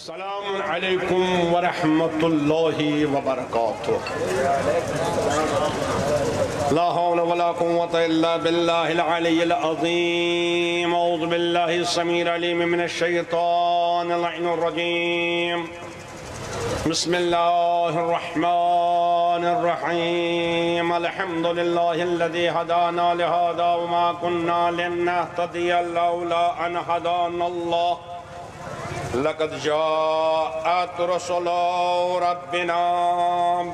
السلام علیکم ورحمۃ اللہ وبرکاتہ۔ لا حول ولا قوة الا باللہ العلی العظیم۔ اعوذ باللہ السمیع العلیم من الشیطان اللعین الرجیم۔ بسم اللہ الرحمن الرحیم۔ الحمد للہ الذی ہدانا لہذا وما كنا لنہتدی لولا ان ہدانا اللہ۔ لقد جاءت رسل ربنا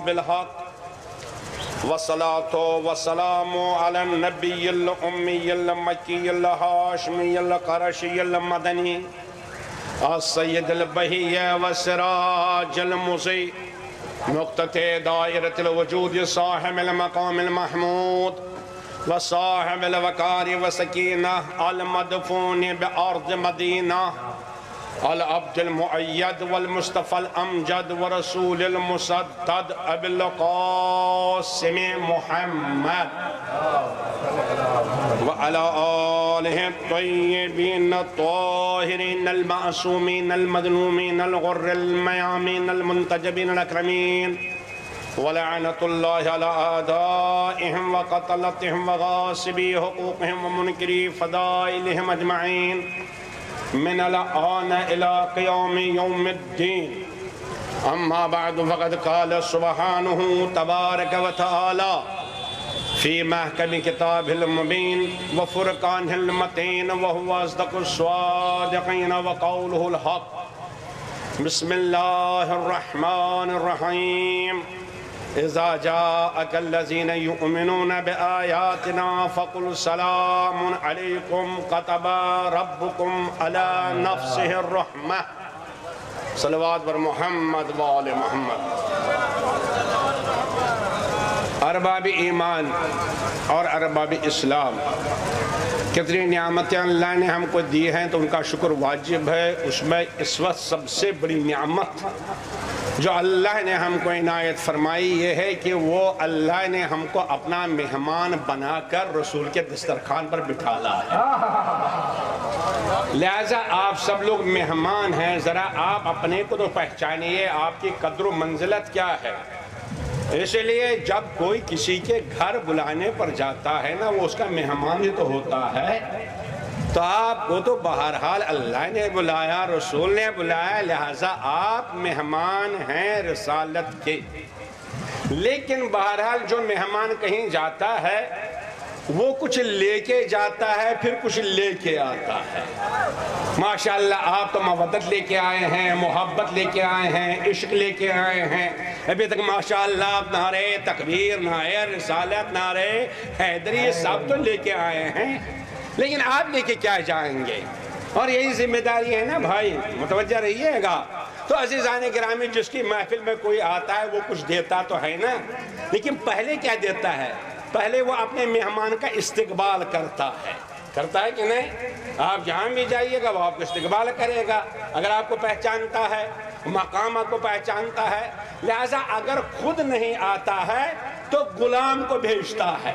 بالحق والصلاة والسلام على النبي الأمي المكي الهاشمي القرشي المدني السيد البهي والسراج المضيء مقتدى دائرة الوجود صاحب المقام المحمود وصاحب الوقار والسكينة المدفون بأرض مدينة العبد المؤيد والمصطفى الأمجد ورسول المسدد أبي القاسم محمد وعلى آله الطيبين الطاهرين المعصومين المظلومين الغر الميامين المنتجبين الأكرمين ولعنة الله على أعدائهم وقتلتهم وغاصبي حقوقهم ومنكري فضائلهم أجمعين من الآن إلى قيام يوم الدين۔ أما بعد فقد قال سبحانه تبارك وتعالى في محكم كتابه المبين وفرقانه المتين وهو أصدق الصادقين وقوله الحق۔ بسم الله الرحمن الرحيم۔ إذا جاءك الذين يؤمنون بآياتنا فقل سلام عليكم كتب ربكم على نفسه الرحمة۔ صلوات بر محمد وآل محمد۔ ارباب ایمان اور ارباب اسلام، کتنی نعمتیں اللہ نے ہم کو دی ہیں تو ان کا شکر واجب ہے۔ اس میں اس وقت سب سے بڑی نعمت جو اللہ نے ہم کو عنایت فرمائی یہ ہے کہ وہ اللہ نے ہم کو اپنا مہمان بنا کر رسول کے دسترخوان پر بٹھالا ہے۔ لہذا آپ سب لوگ مہمان ہیں، ذرا آپ اپنے کو تو پہچانیے، آپ کی قدر و منزلت کیا ہے۔ اس لیے جب کوئی کسی کے گھر بلانے پر جاتا ہے نا، وہ اس کا مہمان ہی تو ہوتا ہے۔ تو آپ کو تو بہرحال اللہ نے بلایا، رسول نے بلایا، لہٰذا آپ مہمان ہیں رسالت کے۔ لیکن بہرحال جو مہمان کہیں جاتا ہے وہ کچھ لے کے جاتا ہے، پھر کچھ لے کے آتا ہے۔ ماشاءاللہ آپ تو مودت لے کے آئے ہیں، محبت لے کے آئے ہیں، عشق لے کے آئے ہیں۔ ابھی تک ماشاءاللہ آپ نعرہ تکبیر، نعرہ رسالت، نعرہ حیدری سب تو لے کے آئے ہیں، لیکن آپ لے کے کیا جائیں گے؟ اور یہی ذمہ داری ہے نا بھائی، متوجہ رہیے گا۔ تو عزیزان گرامی، جس کی محفل میں کوئی آتا ہے وہ کچھ دیتا تو ہے نا، لیکن پہلے کیا دیتا ہے؟ پہلے وہ اپنے مہمان کا استقبال کرتا ہے کہ نہیں؟ آپ جہاں بھی جائیے گا وہ آپ کو استقبال کرے گا، اگر آپ کو پہچانتا ہے، مقام آپ کو پہچانتا ہے۔ لہٰذا اگر خود نہیں آتا ہے تو غلام کو بھیجتا ہے۔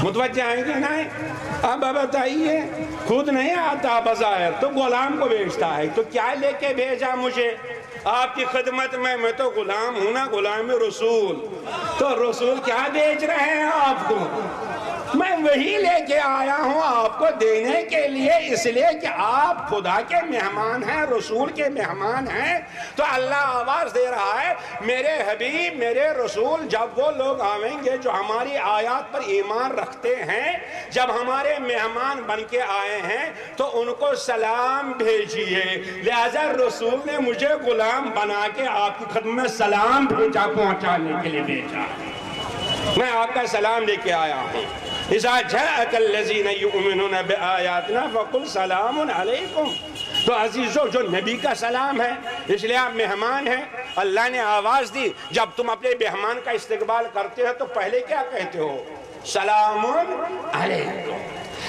متوجہ آئیں گے نہیں؟ اب بتائیے، خود نہیں آتا بظاہر تو غلام کو بھیجتا ہے۔ تو کیا لے کے بھیجا مجھے آپ کی خدمت میں تو غلام ہوں نا، غلام رسول۔ تو رسول کیا بھیج رہے ہیں آپ کو؟ میں وہی لے کے آیا ہوں آپ کو دینے کے لیے، اس لیے کہ آپ خدا کے مہمان ہیں، رسول کے مہمان ہیں۔ تو اللہ آواز دے رہا ہے، میرے حبیب، میرے رسول، جب وہ لوگ آئیں گے جو ہماری آیات پر ایمان رکھتے ہیں، جب ہمارے مہمان بن کے آئے ہیں تو ان کو سلام بھیجیے۔ لہذا رسول نے مجھے غلام بنا کے آپ کی خدمت میں سلام بھیجا، پہنچانے کے لیے بھیجا۔ میں آپ کا سلام لے کے آیا ہوں۔ اذا جاءك الذين يؤمنون بآياتنا فقل سلام علیکم۔ تو عزیزو، جو نبی کا سلام ہے، اس لیے آپ مہمان ہیں۔ اللہ نے آواز دی، جب تم اپنے مہمان کا استقبال کرتے ہو تو پہلے کیا کہتے ہو؟ سلام علیکم۔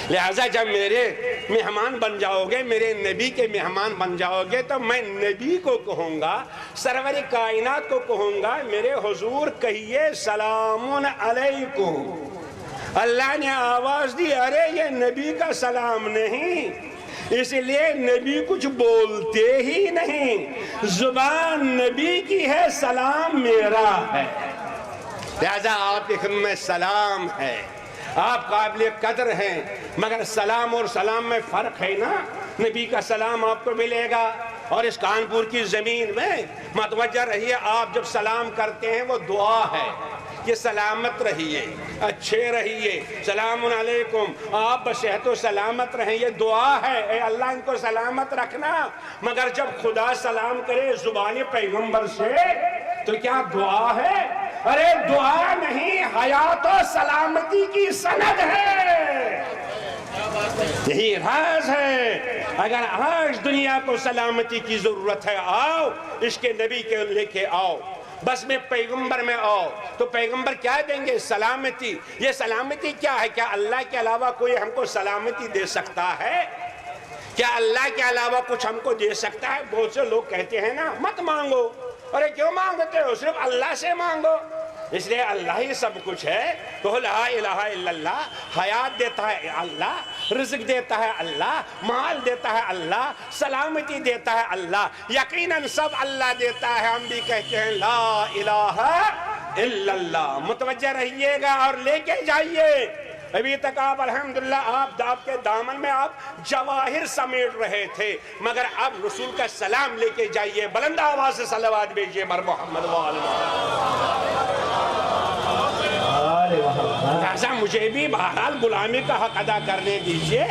لہٰذا جب میرے مہمان بن جاؤ گے، میرے نبی کے مہمان بن جاؤ گے، تو میں نبی کو کہوں گا، سرور کائنات کو کہوں گا، میرے حضور کہیے سلام علیکم۔ اللہ نے آواز دی، ارے یہ نبی کا سلام نہیں، اس لیے نبی کچھ بولتے ہی نہیں، زبان نبی کی ہے، سلام میرا ہے، لہذا آپ کی خدمت میں سلام ہے، آپ قابل قدر ہیں، مگر سلام اور سلام میں فرق ہے نا۔ نبی کا سلام آپ کو ملے گا، اور اس کانپور کی زمین میں متوجہ رہیے، آپ جب سلام کرتے ہیں وہ دعا ہے کہ سلامت رہیے، اچھے رہیے، سلام علیکم، آپ بصحت و سلامت رہیں، یہ دعا ہے، اے اللہ ان کو سلامت رکھنا۔ مگر جب خدا سلام کرے زبان پیغمبر سے تو کیا دعا ہے؟ ارے دعا نہیں، حیات و سلامتی کی سند ہے، یہی راز ہے۔ اگر آج دنیا کو سلامتی کی ضرورت ہے، آؤ عشق نبی کے لے کے آؤ، بس میں پیغمبر میں آؤ، تو پیغمبر کیا دیں گے؟ سلامتی۔ یہ سلامتی کیا ہے؟ کیا اللہ کے علاوہ کوئی ہم کو سلامتی دے سکتا ہے؟ کیا اللہ کے علاوہ کچھ ہم کو دے سکتا ہے؟ بہت سے لوگ کہتے ہیں نا مت مانگو، ارے کیوں مانگتے ہو؟ صرف اللہ سے مانگو، اس لیے اللہ ہی سب کچھ ہے۔ تو لا الہ الا اللہ، حیات دیتا ہے اللہ، رزق دیتا ہے اللہ، مال دیتا ہے اللہ، سلامتی دیتا ہے اللہ، یقیناً سب اللہ دیتا ہے۔ ہم بھی کہتے ہیں لا الہ الا اللہ۔ متوجہ رہیے گا اور لے کے جائیے۔ ابھی تک آپ الحمدللہ آپ کے دامن میں آپ جواہر سمیٹ رہے تھے، مگر اب رسول کا سلام لے کے جائیے، بلند آواز سے صلوات بھیجیے بر محمد لہذا مجھے بھی بہرحال غلامی کا حق ادا کرنے دیجئے،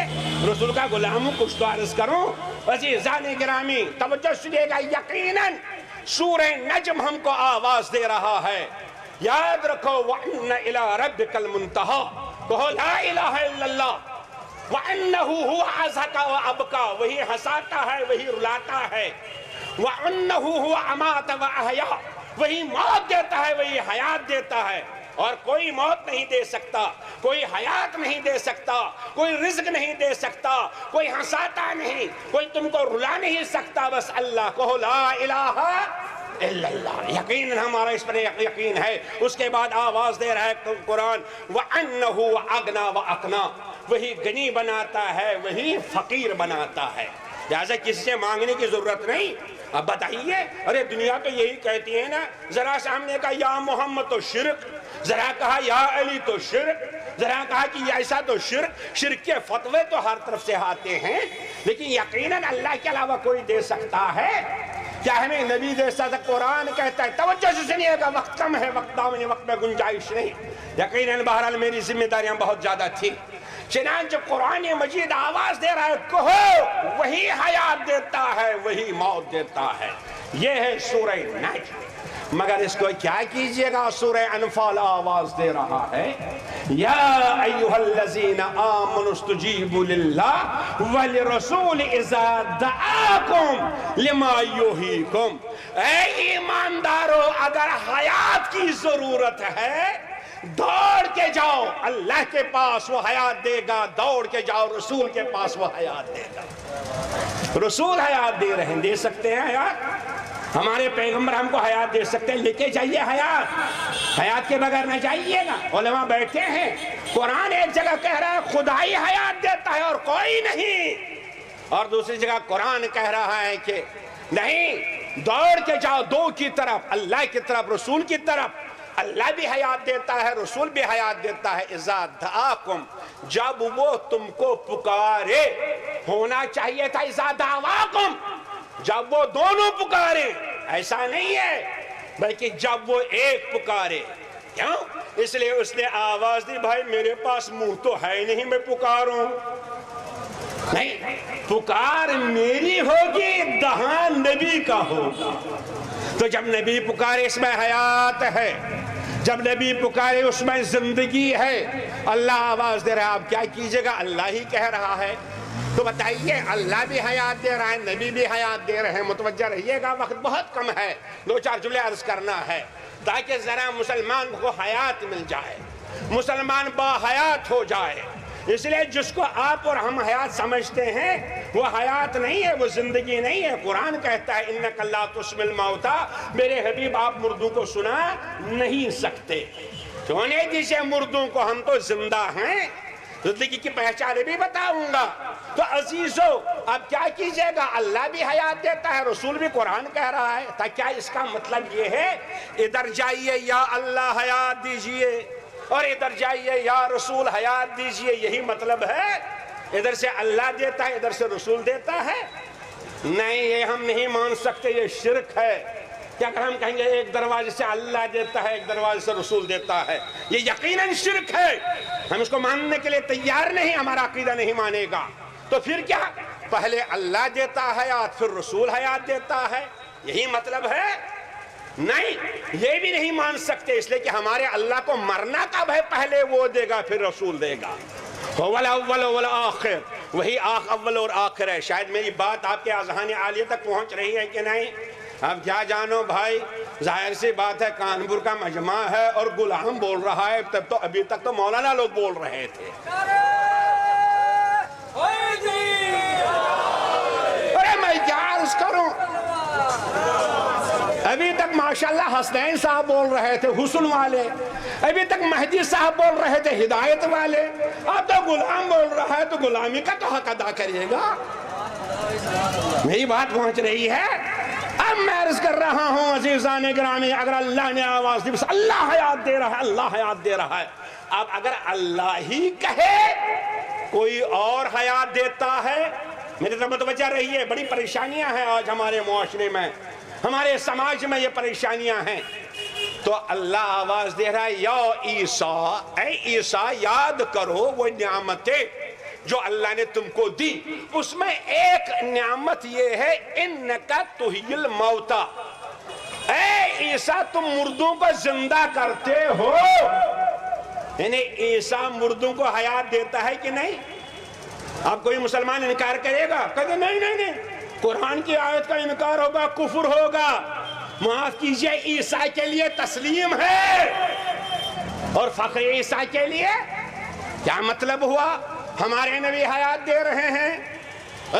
رسول کا غلام کچھ تو عرض کروں۔ عزیزان گرامی توجہ سنیے گا، یقیناً سورہ نجم ہم کو آواز دے رہا ہے، یاد رکھو وَإِنَّ إِلَىٰ رَبِّكَ الْمُنْتَهَىٰ، کہو لا الہ الا اللہ، وَأَنَّهُ هُوَ أَضْحَكَ وَأَبْكَىٰ، وہی ہنساتا ہے وہی رلاتا ہے، وَأَنَّهُ هُوَ أَمَاتَ وَأَحْيَا، وہی موت دیتا ہے وہی حیات دیتا ہے، اور کوئی موت نہیں دے سکتا، کوئی حیات نہیں دے سکتا، کوئی رزق نہیں دے سکتا، کوئی ہنساتا نہیں، کوئی تم کو رلا نہیں سکتا، بس اللہ۔ کہو لا الہ الا اللہ، یقین ہمارا اس پر یقین ہے۔ اس کے بعد آواز دے رہا ہے قرآن وَأَنَّهُ أَغْنَىٰ وَأَقْنَىٰ، وہی غنی بناتا ہے وہی فقیر بناتا ہے، لہذا کسی سے مانگنے کی ضرورت نہیں۔ اب بتائیے، ارے دنیا تو یہی کہتی ہے نا، ذرا سا ہم نے کہا یا محمد تو شرک، ذرا کہا یا علی تو شرک، ذرا کہا کہ ایسا تو شرک، شرک کے فتوے تو ہر طرف سے آتے ہیں، لیکن یقیناً اللہ کے علاوہ کوئی دے سکتا ہے؟ کیا ہمیں نبی دے سکتا؟ قرآن کہتا ہے، توجہ سے سنیے گا، وقت کم ہے، وقت میں گنجائش نہیں، یقیناً بہرحال میری ذمہ داریاں بہت زیادہ تھی، چنانچہ قرآن مجید آواز دے رہا ہے، کہو وہی حیات دیتا ہے وہی موت دیتا ہے۔ یہ ہے سورہ نجم، مگر اس کو کیا کیجئے گا؟ سورہ انفال آواز دے رہا ہے، یا ایہا الذین آمنوا استجیبوا للہ ولرسول اذا دعاکم لما یحییکم، اے ایماندارو اگر حیات کی ضرورت ہے دوڑ کے جاؤ اللہ کے پاس، وہ حیات دے گا، دوڑ کے جاؤ رسول کے پاس، وہ حیات دے گا۔ رسول حیات دے رہے ہیں، دے سکتے ہیں حیات، ہمارے پیغمبر ہم کو حیات دے سکتے ہیں، لے کے جائیے حیات، حیات کے بغیر نہ جائیے گا۔ علماء بیٹھے ہیں، قرآن ایک جگہ کہہ رہا ہے خدا ہی حیات دیتا ہے اور کوئی نہیں، اور دوسری جگہ قرآن کہہ رہا ہے کہ نہیں، دوڑ کے جاؤ دو کی طرف، اللہ کی طرف، رسول کی طرف۔ اللہ بھی حیات دیتا ہے، رسول بھی حیات دیتا ہے۔ اذا دعاکم، جب وہ تم کو پکارے، ہونا چاہیے تھا اذا دعواکم، جب وہ دونوں پکارے، ایسا نہیں ہے، بلکہ جب وہ ایک پکارے۔ کیوں؟ اس لیے اس نے آواز دی، بھائی میرے پاس منہ تو ہے نہیں میں پکاروں، نہیں، پکار میری ہوگی، دہان نبی کا ہوگا۔ تو جب نبی پکارے اس میں حیات ہے، جب نبی پکارے اس میں زندگی ہے، اللہ آواز دے رہا ہے، آپ کیا کیجئے گا؟ اللہ ہی کہہ رہا ہے، تو بتائیے اللہ بھی حیات دے رہا ہے، نبی بھی حیات دے رہے ہیں۔ متوجہ رہیے گا، وقت بہت کم ہے، دو چار جملے عرض کرنا ہے تاکہ ذرا مسلمان کو حیات مل جائے، مسلمان با حیات ہو جائے۔ اس لیے جس کو آپ اور ہم حیات سمجھتے ہیں وہ حیات نہیں ہے، وہ زندگی نہیں ہے۔ قرآن کہتا ہے انک لا تسمع الموتى، میرے حبیب آپ مردوں کو سنا نہیں سکتے، سونے دیجئے مردوں کو، ہم تو زندہ ہیں، زندگی کی پہچان بھی بتاؤں گا، تو عزیزو اب کیا کیجئے گا، اللہ بھی حیات دیتا ہے، رسول بھی قرآن کہہ رہا ہے، تو کیا اس کا مطلب یہ ہے ادھر جائیے یا اللہ حیات دیجئے اور ادھر جائیے یا رسول حیات دیجئے، یہی مطلب ہے؟ ادھر سے اللہ دیتا ہے ادھر سے رسول دیتا ہے؟ نہیں، یہ ہم نہیں مان سکتے، یہ شرک ہے۔ کیا اگر ہم کہیں گے ایک دروازے سے اللہ دیتا ہے ایک دروازے سے رسول دیتا ہے، یہ یقیناً شرک ہے، ہم اس کو ماننے کے لیے تیار نہیں، ہمارا عقیدہ نہیں مانے گا۔ تو پھر کیا، پہلے اللہ دیتا حیات پھر رسول حیات دیتا ہے، یہی مطلب ہے؟ نہیں، یہ بھی نہیں مان سکتے، اس لیے کہ ہمارے اللہ کو مرنا کب ہے، پہلے وہ دے گا پھر رسول دے گا۔ اول والآخر، وہی اول اور آخر ہے۔ شاید میری بات آپ کے اذہان عالیہ تک پہنچ رہی ہے کہ نہیں؟ اب کیا جانو بھائی، ظاہر سی بات ہے کانپور کا مجمع ہے اور غلام بول رہا ہے، تب تو ابھی تک تو مولانا لوگ بول رہے تھے۔ ارے میں کیا عرض کروں، ابھی تک ماشاءاللہ حسنین صاحب بول رہے تھے، حسن والے، ابھی تک مہدی صاحب بول رہے تھے، ہدایت والے، اب تو غلام بول رہا ہے تو غلامی کا تو حق ادا کرے گا۔ میری بات پہنچ رہی ہے؟ اب میں عرض کر رہا ہوں عزیزان گرامی، اگر اللہ نے آواز دی بس اللہ حیات دے رہا ہے، اللہ حیات دے رہا ہے، اب اگر اللہ ہی کہے کوئی اور حیات دیتا ہے، میرے طرف متوجہ رہی ہے، بڑی پریشانیاں ہیں آج ہمارے معاشرے میں، ہمارے سماج میں یہ پریشانیاں ہیں۔ تو اللہ آواز دے رہا ہے یا عیسیٰ، اے عیسیٰ یاد کرو وہ نعمتیں جو اللہ نے تم کو دی، اس میں ایک نعمت یہ ہے انکا تحیی الموتى، اے عیسیٰ تم مردوں کو زندہ کرتے ہو، یعنی عیسیٰ مردوں کو حیات دیتا ہے کہ نہیں؟ اب کوئی مسلمان انکار کرے گا، کہتے نہیں نہیں نہیں، قرآن کی آیت کا انکار ہوگا، کفر ہوگا۔ معاف کیجئے، عیسیٰ کے لیے تسلیم ہے اور فخر عیسیٰ کے لیے کیا مطلب ہوا؟ ہمارے نبی حیات دے رہے ہیں۔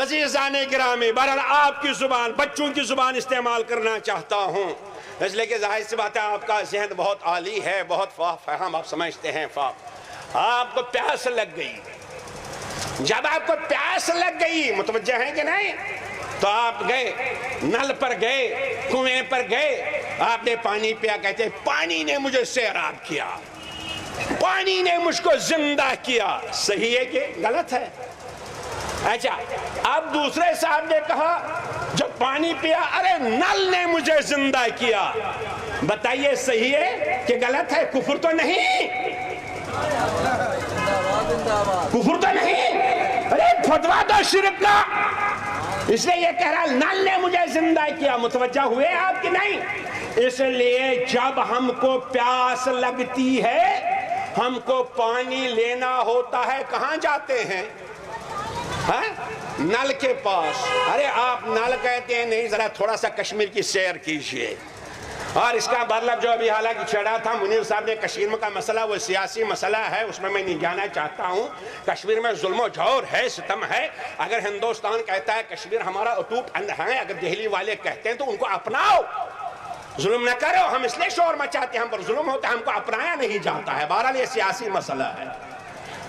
عزیزان گرامی، بہرحال آپ کی زبان، بچوں کی زبان استعمال کرنا چاہتا ہوں، اس لئے کہ ظاہر سی بات ہے آپ کا ذہن بہت عالی ہے، بہت فہم آپ سمجھتے ہیں۔ آپ کو پیاس لگ گئی، جب آپ کو پیاس لگ گئی، متوجہ ہیں کہ نہیں؟ تو آپ گئے، نل پر گئے، کنویں پر گئے، آپ نے پانی پیا، کہتے ہیں پانی نے مجھے سیراب کیا، پانی نے مجھ کو زندہ کیا۔ صحیح ہے کہ غلط ہے؟ اچھا، اب دوسرے صاحب نے کہا جو پانی پیا، ارے نل نے مجھے زندہ کیا، بتائیے صحیح ہے کہ غلط ہے؟ کفر تو نہیں، کفر تو نہیں، ارے فتویٰ تو شرک کا، اس لیے یہ کہہ رہا نل نے مجھے زندہ کیا۔ متوجہ ہوئے آپ کی نہیں؟ اس لیے جب ہم کو پیاس لگتی ہے، ہم کو پانی لینا ہوتا ہے، کہاں جاتے ہیں؟ نل کے پاس۔ ارے آپ نل کہتے ہیں، نہیں ذرا تھوڑا سا کشمیر کی سیر کیجئے۔ اور اس کا مطلب جو ابھی حالانکہ چھڑا تھا منیر صاحب نے، کشمیر میں کا مسئلہ وہ سیاسی مسئلہ ہے، اس میں نہیں جانا چاہتا ہوں۔ کشمیر میں ظلم و جور ہے، ستم ہے۔ اگر ہندوستان کہتا ہے کشمیر ہمارا اٹوٹ ہے، اگر دہلی والے کہتے ہیں تو ان کو اپناؤ، ظلم نہ کرو۔ ہم اس لیے شور مچاتے ہیں، ہم پر ظلم ہوتا ہے، ہم کو اپنایا نہیں جاتا ہے۔ بہرحال یہ سیاسی مسئلہ ہے۔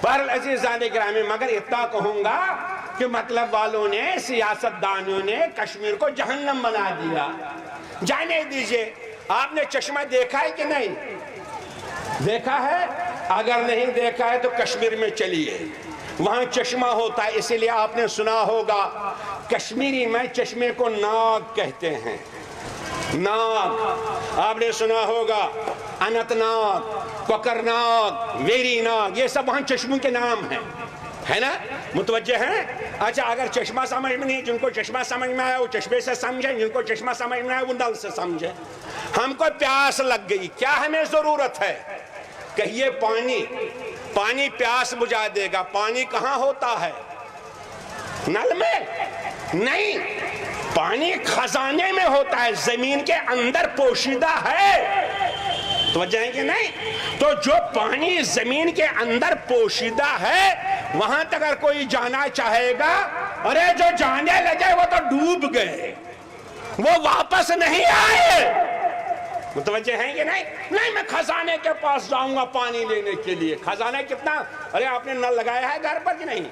بہرحال عزیزان گرامی، مگر اتنا کہوں گا کہ مطلب والوں نے، سیاست دانوں نے کشمیر کو جہنم بنا دیا۔ جانے دیجئے، آپ نے چشمہ دیکھا ہے کہ نہیں؟ دیکھا ہے؟ اگر نہیں دیکھا ہے تو کشمیر میں چلیے، وہاں چشمہ ہوتا ہے، اسی لیے آپ نے سنا ہوگا کشمیری میں چشمے کو ناگ کہتے ہیں۔ ناگ آپ نے سنا ہوگا، انت ناگ، کوکر ناگ، ویری ناگ، یہ سب وہاں چشموں کے نام ہیں، ہے نا؟ متوجہ ہیں؟ اچھا، اگر چشمہ سمجھ میں نہیں، جن کو چشمہ سمجھ میں آیا وہ چشمے سے سمجھیں، جن کو چشمہ سمجھ میں آیا وہ نل سے سمجھیں۔ ہم کو پیاس لگ گئی، کیا ہمیں ضرورت ہے؟ کہیے پانی، پانی پیاس بجھا دے گا۔ پانی کہاں ہوتا ہے؟ نل میں نہیں، پانی خزانے میں ہوتا ہے، زمین کے اندر پوشیدہ ہے۔ توجہ ہے کہ نہیں؟ تو جو پانی زمین کے اندر پوشیدہ ہے، وہاں تک اگر کوئی جانا چاہے گا، ارے جو جانے لگے وہ تو ڈوب گئے، وہ واپس نہیں آئے۔ متوجہ ہیں کہ نہیں؟ نہیں میں خزانے کے پاس جاؤں گا پانی لینے کے لیے. خزانہ کتنا؟ ارے آپ نے نل لگایا ہے گھر پر کہ نہیں؟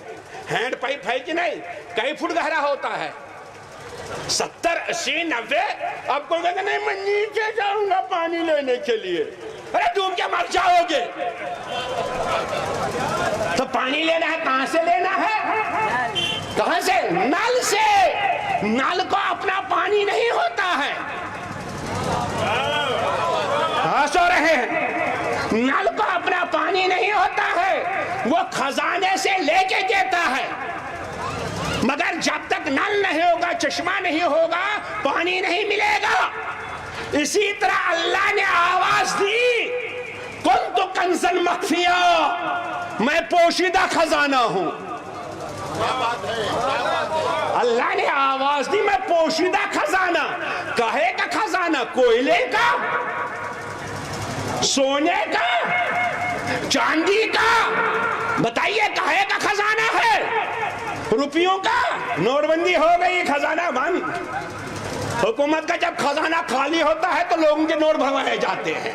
ہینڈ پائپ ہے کہ نہیں؟ کئی فٹ گہرا ہوتا ہے؟ 70 80 90. آپ کو کہتے نہیں میں نیچے جاؤں گا پانی لینے کے لیے. ارے ڈوب کے مر جاؤ گے. تو پانی لینا ہے کہاں سے لینا ہے؟ کہاں سے؟ نل سے. نل کو اپنا پانی نہیں ہوتا ہے. سو رہے ہیں. نل کو اپنا پانی نہیں ہوتا ہے, وہ خزانے سے لے کے دیتا ہے. مگر جب تک نل نہیں ہوگا, چشمہ نہیں ہوگا, پانی نہیں ملے گا. اسی طرح اللہ نے آواز دی کنت کنزا مخفیا, میں پوشیدہ خزانہ ہوں. اللہ نے آواز دی میں پوشیدہ خزانہ. کہے کا خزانہ؟ کوئلے کا, سونے کا, چاندی کا؟ بتائیے کہے کا خزانہ ہے؟ روپیوں کا؟ نوٹ بندی ہو گئی, خزانہ بند. حکومت کا جب خزانہ خالی ہوتا ہے تو لوگوں کے نوٹ بھروائے جاتے ہیں,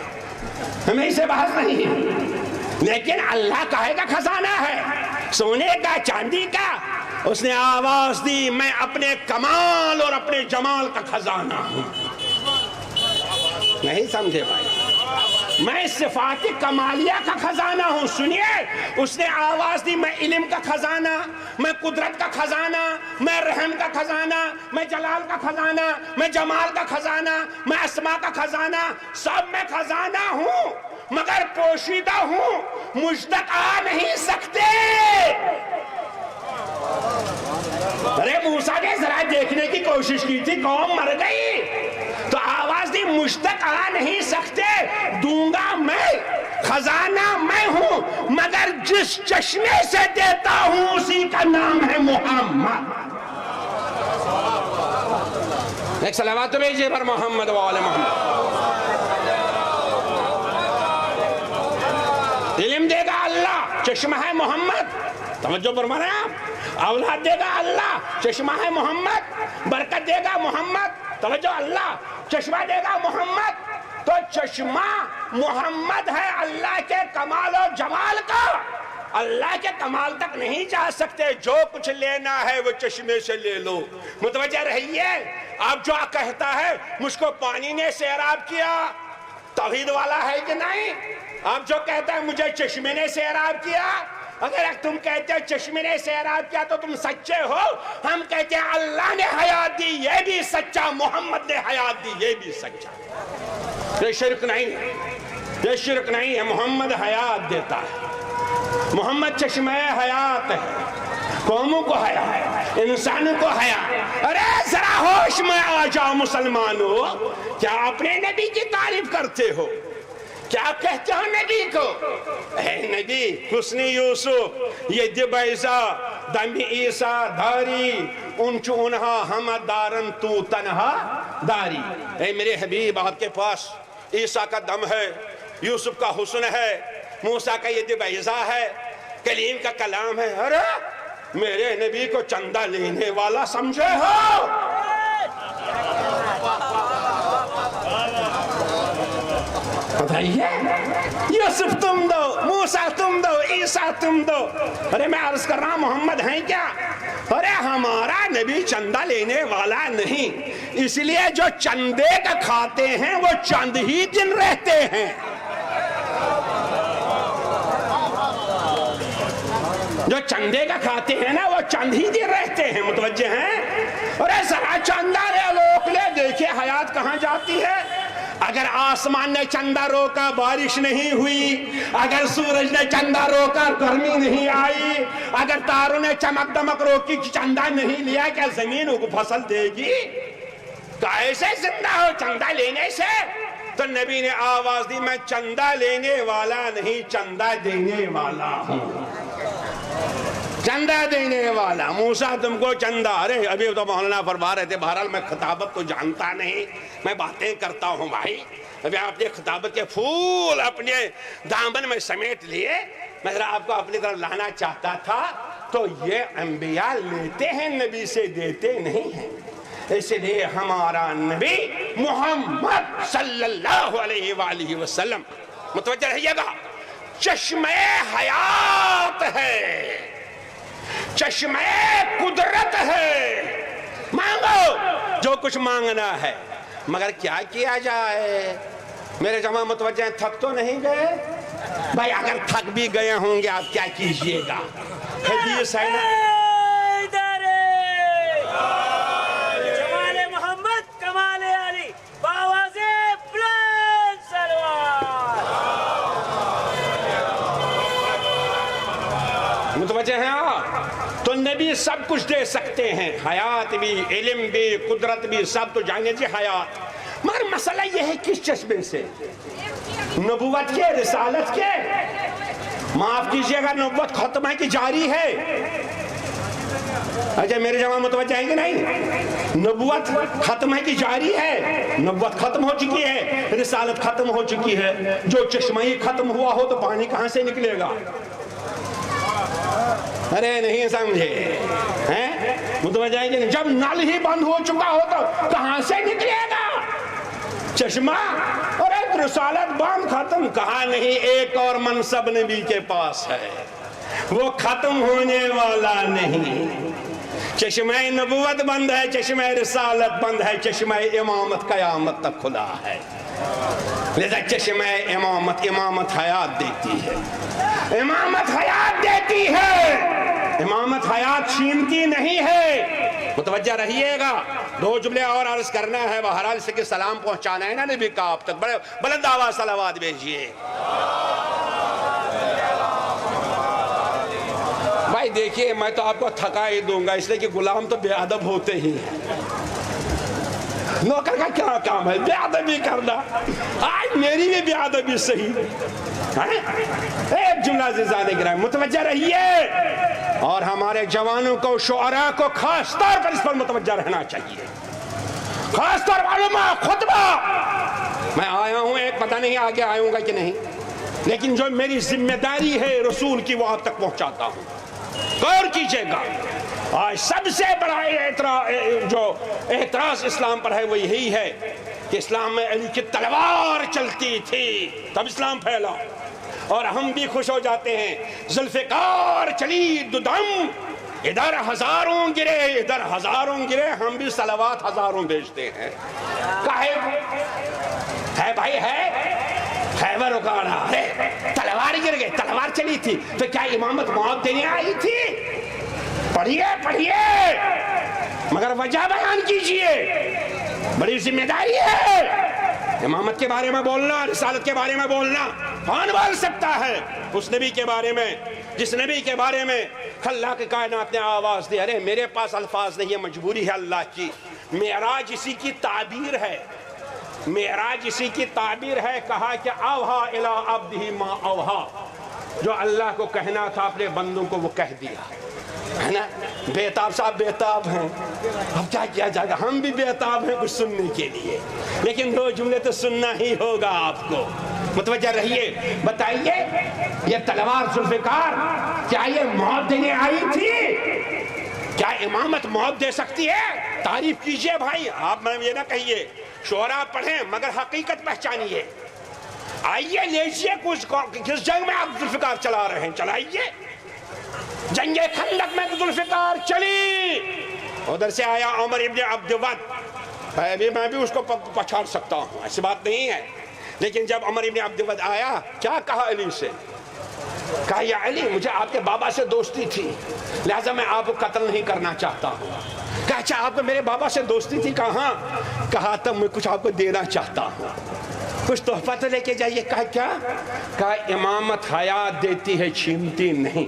ہمیں اسے بحث نہیں. لیکن اللہ کہے کا خزانہ ہے, سونے کا, چاندی کا. اس نے آواز دی میں اپنے کمال اور اپنے جمال کا خزانہ ہوں. نہیں سمجھے بھائی؟ میں صفات کمالیہ کا خزانہ ہوں. سنیے, اس نے آواز دی میں علم کا خزانہ, میں قدرت کا خزانہ, میں رحم کا خزانہ, میں جلال کا خزانہ, میں جمال کا خزانہ, میں اسماء کا خزانہ. سب میں خزانہ ہوں مگر پوشیدہ ہوں, مجھ تک آ نہیں سکتے. ارے موسیٰ نے ذرا دیکھنے کی کوشش کی تھی, قوم مر گئی, تو آواز دی مجھ تک آ نہیں سکتے. دوں گا میں, خزانہ میں ہوں, مگر جس چشمے سے دیتا ہوں اسی کا نام ہے محمد. ایک صلوات بھیجئے پر محمد و آل محمد. علم دے گا اللہ, چشمہ ہے محمد. توجہ فرما رہے ہیں آپ؟ اولاد دے گا اللہ, چشمہ ہے محمد. برکت دے گا محمد, توجہ اللہ, چشمہ دے گا محمد. تو چشمہ محمد ہے اللہ کے کمال و جمال کا. اللہ کے کمال تک نہیں جا سکتے, جو کچھ لینا ہے وہ چشمے سے لے لو. متوجہ رہیے. اب جو کہتا ہے مجھ کو پانی نے سیراب کیا, توحید والا ہے کہ نہیں؟ اب جو کہتا ہے مجھے چشمے نے سیراب کیا, اگر تم کہتے ہو چشمے نے سیراب کیا تو تم سچے ہو. ہم کہتے ہیں اللہ نے حیات دی, یہ بھی سچا, محمد نے حیات دی, یہ بھی سچا. یہ شرک نہیں ہے, یہ شرک نہیں ہے. محمد حیات دیتا ہے, محمد چشمہ حیات ہے. قوموں کو حیات, انسانوں کو حیات. ارے ذرا ہوش میں آ جاؤ مسلمانوں. کیا اپنے نبی کی تعریف کرتے ہو؟ کیا کہتے ہو نبی کو؟ اے نبی حسن یوسف ید بیضا دم عیسیٰ داری انچ انہا ہم دارن تو تنہا داری. اے میرے حبیب آپ کے پاس عیسیٰ کا دم ہے, یوسف کا حسن ہے, موسیٰ کا ید بیضا ہے, کلیم کا کلام ہے. ارے میرے نبی کو چندہ لینے والا سمجھے ہو؟ یوسف تم دو, موسیٰ تم دو, عیسیٰ تم دو. ارے میں عرض کر رہا ہوں محمد ہیں کیا؟ ارے ہمارا نبی چندہ لینے والا نہیں, اس لیے جو چندے کا کھاتے ہیں وہ چند ہی دن رہتے ہیں. جو چندے کا کھاتے ہیں نا وہ چند ہی دن رہتے ہیں. متوجہ ہیں؟ ارے ذرا چندہ لے لوک لے, دیکھیں حیات کہاں جاتی ہے. اگر آسمان نے چندہ روکا بارش نہیں ہوئی, اگر سورج نے چندہ روکا گرمی نہیں آئی, اگر تاروں نے چمک دمک روکی چندہ نہیں لیا, کیا زمین کو فصل دے گی؟ کیسے زندہ ہو چندہ لینے سے؟ تو نبی نے آواز دی میں چندہ لینے والا نہیں, چندہ دینے والا ہوں. چندہ دینے والا. موسیٰ تم کو چندہ, ارے ابھی تو مولانا فرما رہے تھے, بہرحال میں خطابت کو جانتا نہیں, میں باتیں کرتا ہوں بھائی. ابھی آپ نے خطابت کے پھول اپنے دامن میں سمیٹ لیے, میں ذرا آپ کو اپنی طرف لانا چاہتا تھا. تو یہ انبیاء لیتے ہیں نبی سے, دیتے نہیں ہیں. اس لیے ہمارا نبی محمد صلی اللہ علیہ وآلہ وسلم، متوجہ رہیے گا، چشمہ حیات ہے، چشمہ قدرت ہے، مانگو جو کچھ مانگنا ہے، مگر کیا کیا جائے؟ میرے جماعت متوجہ ہیں، تھک تو نہیں گئے؟ بھائی اگر تھک بھی گئے ہوں گے آپ کیا کیجئے گا؟ حدیث ہے نا، جمال محمد کمال علی باواز بلند سلوات. متوجہ ہیں آپ؟ تو نبی سب کچھ دے سکتے ہیں، حیات بھی، علم بھی، قدرت بھی، سب تو جانگے جی حیات، مگر مسئلہ یہ ہے کس چشمے سے؟ نبوت کے، رسالت کے؟ معاف کیجئے گا، نبوت ختم ہے کہ جاری ہے؟ اچھا میرے جماعت متوجہ ہیں کہ نہیں؟ نبوت ختم ہے کہ جاری ہے؟ نبوت ختم ہو چکی ہے، رسالت ختم ہو چکی ہے، جو چشمہ ہی ختم ہوا ہو تو پانی کہاں سے نکلے گا؟ ارے نہیں سمجھے، متوجہ ہیں کہ نہیں؟ جب نل ہی بند ہو چکا ہو تو کہاں سے نکلے گا چشمہ؟ اور ایک رسالت بند ختم، کہاں نہیں، ایک اور منصب نبی کے پاس ہے، وہ ختم ہونے والا نہیں۔ چشمہ نبوت بند ہے، چشمہ رسالت بند ہے، چشمہ امامت قیامت تک کھلا ہے، لذا چشمہ امامت حیات دیتی ہے، امامت حیات دیتی ہے، امامت حیات چھینتی نہیں ہے۔ متوجہ رہیے گا، دو جملے اور عرض کرنا ہے، بہرحال سے کہ سلام پہنچانا ہے نا نبی کا آپ تک، بڑے بلند آواز صلوات بھیجئے۔ بھائی دیکھیے میں تو آپ کو تھکا ہی دوں گا، اس لیے کہ غلام تو بے ادب ہوتے ہی ہیں، نوکر کا کیا کام ہے بے ادبی کرنا؟ آج میری بھی بے ادبی صحیح، ایک جملہ عزیزان کرام متوجہ رہیے، اور ہمارے جوانوں کو، شعراء کو خاص طور پر اس پر متوجہ رہنا چاہیے، خاص طور پر علماء، خطبہ۔ میں آیا ہوں، ایک پتہ نہیں آگے آئوں گا کہ نہیں، لیکن جو میری ذمہ داری ہے رسول کی وہ آپ تک پہنچاتا ہوں، غور کیجئے گا۔ آج سب سے بڑا جو اعتراض اسلام پر ہے وہ یہی ہے کہ اسلام میں علی کی تلوار چلتی تھی تب اسلام پھیلا، اور ہم بھی خوش ہو جاتے ہیں، ذوالفقار چلی دم، ادھر ہزاروں گرے ادھر ہزاروں گرے، ہم بھی صلوات ہزاروں بھیجتے ہیں۔ کاہے ہے بھائی، ہے خیبر اکاڑا، تلوار گر گئے، تلوار چلی تھی تو کیا امامت موت دینے آئی تھی؟ پڑھیے پڑھیے، مگر وجہ بیان کیجئے، بڑی ذمہ داری ہے۔ امامت کے بارے میں بولنا، رسالت کے بارے میں بولنا، کون بول سکتا ہے اس نبی کے بارے میں جس نبی کے بارے میں خلاق کائنات نے آواز دی؟ ارے میرے پاس الفاظ نہیں ہے، مجبوری ہے اللہ کی۔ معراج اسی کی تعبیر ہے، معراج اسی کی تعبیر ہے، کہا کہ اوہا الی عبدہ ما اوہا، جو اللہ کو کہنا تھا اپنے بندوں کو وہ کہہ دیا، ہے نا؟ بیتاب صاحب بیتاب ہیں، اب کیا کیا جائے گا، ہم بھی بیتاب ہیں کچھ سننے کے لیے، لیکن دو جملے تو سننا ہی ہوگا آپ کو۔ متوجہ رہیے، بتائیے یہ تلوار ذوالفقار کیا یہ موت دینے آئی تھی؟ کیا امامت موت دے سکتی ہے؟ تعریف کیجئے بھائی، آپ میں یہ نہ کہیے شعراء پڑھیں مگر حقیقت پہچانیے۔ آئیے لیجئے کس جنگ میں آپ ذوالفقار چلا رہے ہیں، چلائیے۔ جنگ خندق میں ذوالفقار چلی، ادھر سے آیا عمر ابن عبد ود، میں بھی اس کو پچھاڑ سکتا ہوں، ایسی بات نہیں ہے، لیکن جب عمر ابن عبد ود آیا کیا کہا علی سے؟ کہا یا علی مجھے آپ کے بابا سے دوستی تھی لہذا میں آپ کو قتل نہیں کرنا چاہتا ہوں۔ کہا اچھا آپ کو میرے بابا سے دوستی تھی؟ کہاں؟ کہا تب میں کچھ آپ کو دینا چاہتا ہوں، کچھ تحفہ تو لے کے جائیے۔ کہا کیا؟ کہا امامت حیات دیتی ہے، چھینتی نہیں۔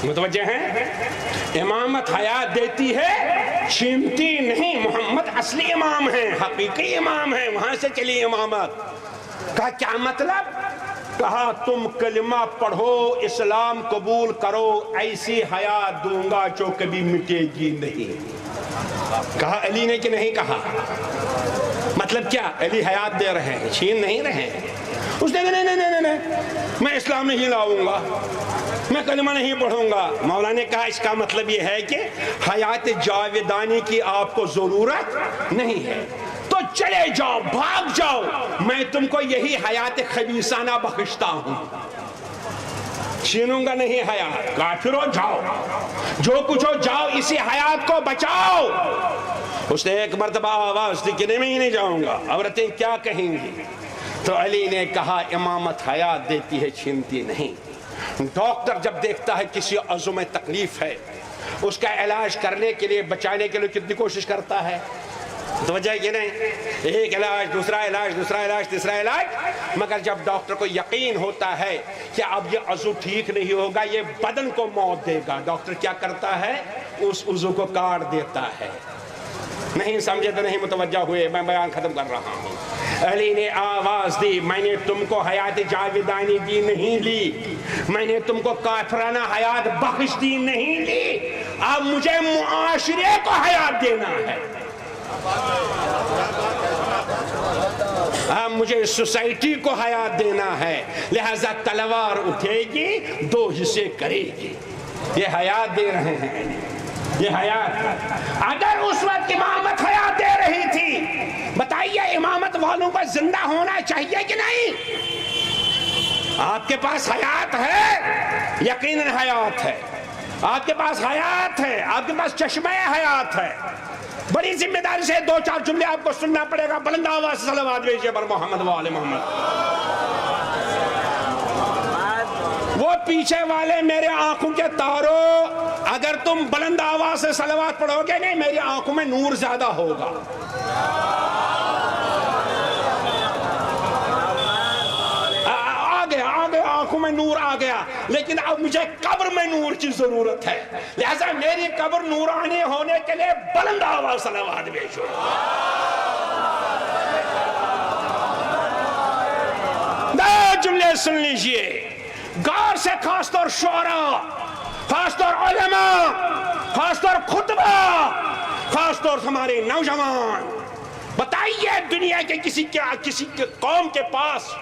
متوجہ ہیں؟ امامت حیات دیتی ہے، چھینتی نہیں۔ محمد اصلی امام ہیں، حقیقی امام ہیں، وہاں سے چلی امامت۔ کہا کیا مطلب؟ کہا تم کلمہ پڑھو، اسلام قبول کرو، ایسی حیات دوں گا جو کبھی مٹے گی نہیں۔ کہا علی نے کہ نہیں کہا؟ مطلب کیا؟ علی حیات دے رہے ہیں، چھین نہیں رہے ہیں۔ اس نے کہا نہیں میں اسلام نہیں لاؤں گا۔ میں کلمہ نہیں پڑھوں گا. مولا نے کہا اس کا مطلب یہ ہے کہ حیات جاودانی کی آپ کو ضرورت نہیں ہے, تو چلے جاؤ, بھاگ جاؤ, میں تم کو یہی حیات خبیثانہ بخشتا ہوں. چھینوں گا نہیں حیات. کافرو جاؤ, جو کچھ ہو جاؤ, اسی حیات کو بچاؤ. اس نے ایک مرتبہ آواز دی کہ میں نہیں جاؤں گا, عورتیں کیا کہیں گی؟ تو علی نے کہا امامت حیات دیتی ہے, چھینتی نہیں. ڈاکٹر جب دیکھتا ہے کسی عضو میں تکلیف ہے, اس کا علاج کرنے کے لیے, بچانے کے لیے کتنی کوشش کرتا ہے؟ توجہ ہے کہ نہیں؟ ایک علاج, دوسرا علاج, دوسرا علاج, تیسرا علاج. مگر جب ڈاکٹر کو یقین ہوتا ہے کہ اب یہ عضو ٹھیک نہیں ہوگا, یہ بدن کو موت دے گا, ڈاکٹر کیا کرتا ہے؟ اس عضو کو کاٹ دیتا ہے. نہیں سمجھے تو نہیں متوجہ ہوئے, میں بیان ختم کر رہا ہوں. علی نے آواز دی, میں نے تم کو حیات جاودانی دی نہیں لی, میں نے تم کو کافرانہ حیات بخش دی نہیں لی, اب مجھے معاشرے کو حیات دینا ہے. اب مجھے سوسائٹی کو حیات دینا ہے, لہذا تلوار اٹھے گی, 2 حصے کرے گی. یہ حیات دے رہے ہیں, یہ حیات. اگر اس وقت امامت حیات دے رہی تھی, بتائیے امامت والوں کو زندہ ہونا چاہیے کہ نہیں؟ آپ کے پاس حیات ہے, یقیناً حیات ہے, آپ کے پاس حیات ہے, آپ کے پاس چشمہ حیات ہے. بڑی ذمہ داری سے 2-4 جملے آپ کو سننا پڑے گا. بلند آواز سے صلوات بھیجیے پر محمد و آل محمد. وہ پیچھے والے میرے آنکھوں کے تاروں, اگر تم بلند آواز سے صلوات پڑھو گے نہیں, میری آنکھوں میں نور زیادہ ہوگا. آنکھوں میں نور آ گیا, لیکن اب مجھے قبر میں نور کی ضرورت ہے, لہذا میری قبر نورانی ہونے کے لیے بلند آواز صلوات بھیجو. دو جملے سن لیجئے غور سے, خاص طور شعراء, خاص طور علماء, خاص طور خطبہ, خاص طور ہمارے نوجوان. بتائیے دنیا کے کسی قوم کے پاس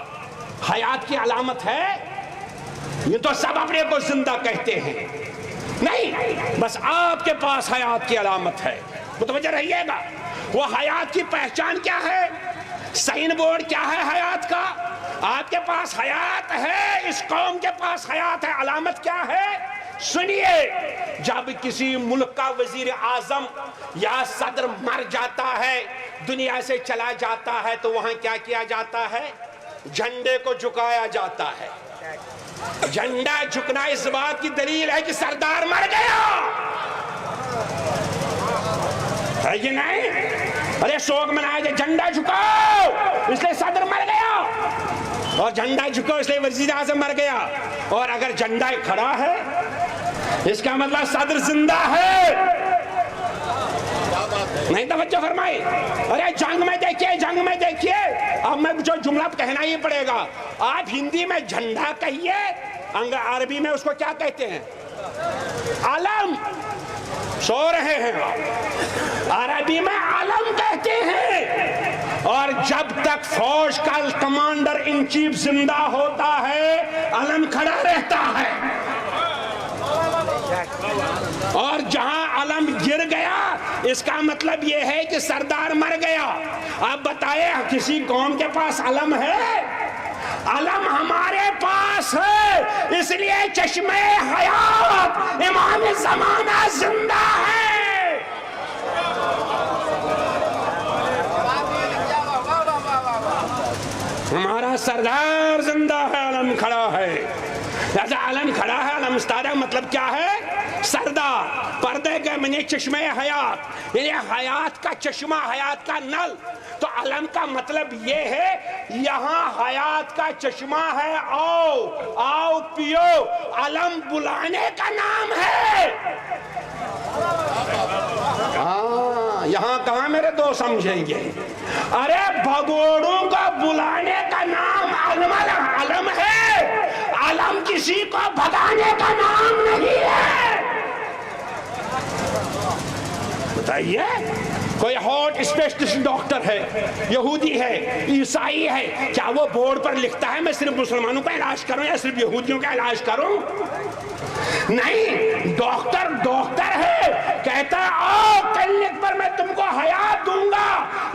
حیات کی علامت ہے؟ یہ تو سب اپنے کو زندہ کہتے ہیں. نہیں, بس آپ کے پاس حیات کی علامت ہے. متوجہ رہیے گا. وہ حیات کی پہچان کیا ہے؟ سائن بورڈ کیا ہے حیات کا؟ آپ کے پاس حیات ہے, اس قوم کے پاس حیات ہے. علامت کیا ہے؟ سنیے, جب کسی ملک کا وزیر اعظم یا صدر مر جاتا ہے, دنیا سے چلا جاتا ہے, تو وہاں کیا کیا جاتا ہے؟ جھنڈے کو جھکایا جاتا ہے. جھنڈا جھکنا اس بات کی دلیل ہے کہ سردار مر گیا ہے کہ نہیں؟ ارے شوق منایا جائے, جھنڈا جھکاؤ اس لیے صدر مر گیا, اور جھنڈا جھکاؤ اس لیے وزیر اعظم مر گیا. اور اگر جھنڈا کھڑا ہے, اس کا مطلب صدر زندہ ہے. نہیں توجہ فرمائی. ارے جنگ میں دیکھیے, جنگ میں دیکھیے, اب میں جو جملہ کہنا ہی پڑے گا. آپ ہندی میں جھنڈا کہیے, عربی میں اس کو کیا کہتے ہیں؟ علم. سو رہے ہیں آپ, عربی میں علم کہتے ہیں. اور جب تک فوج کا کمانڈر ان چیف زندہ ہوتا ہے, علم کھڑا رہتا ہے. اور جہاں علم گر گیا, اس کا مطلب یہ ہے کہ سردار مر گیا. اب بتائیں کسی قوم کے پاس علم ہے؟ علم ہمارے پاس ہے, اس لیے چشمہ حیات امام زمانہ زندہ ہے. ہمارا سردار زندہ ہے, علم کھڑا ہے. لہذا علم کھڑا ہے, علم استعارہ مطلب کیا ہے؟ سردار. پردے کے منی چشمہ حیات, یعنی حیات کا چشمہ, حیات کا نل. تو علم کا مطلب یہ ہے یہاں حیات کا چشمہ ہے, آؤ آؤ پیو. علم بلانے کا نام ہے. یہاں کہاں میرے دو سمجھیں گے؟ ارے بھگوڑوں کا بلانے کا نام علم ہے. علم کسی کو بھگانے کا نام نہیں ہے. بتائیے. کوئی ہارٹ اسپیشلسٹ ڈاکٹر ہے، یہودی ہے، عیسائی ہے، کیا وہ بورڈ پر لکھتا ہے میں صرف مسلمانوں کا علاج کروں یا صرف یہودیوں کا علاج کروں؟ نہیں، ڈاکٹر ہے، کہتا ہے آؤ کلینک پر میں تم کو حیات دوں گا۔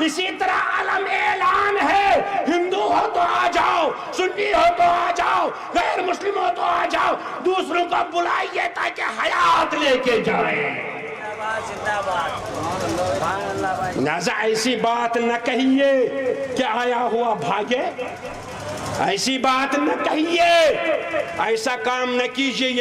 اسی طرح علم اعلان ہے، ہندو ہو تو آ جاؤ، سنی ہو تو آ جاؤ، غیر مسلم ہو تو آ جاؤ، دوسروں کو بلائیے تاکہ حیات لے کے جائیں۔ لہذا ایسی بات نہ کہیے کہ آیا ہوا بھاگے، ایسی بات نہ کہیے، ایسا کام نہ کیجیے۔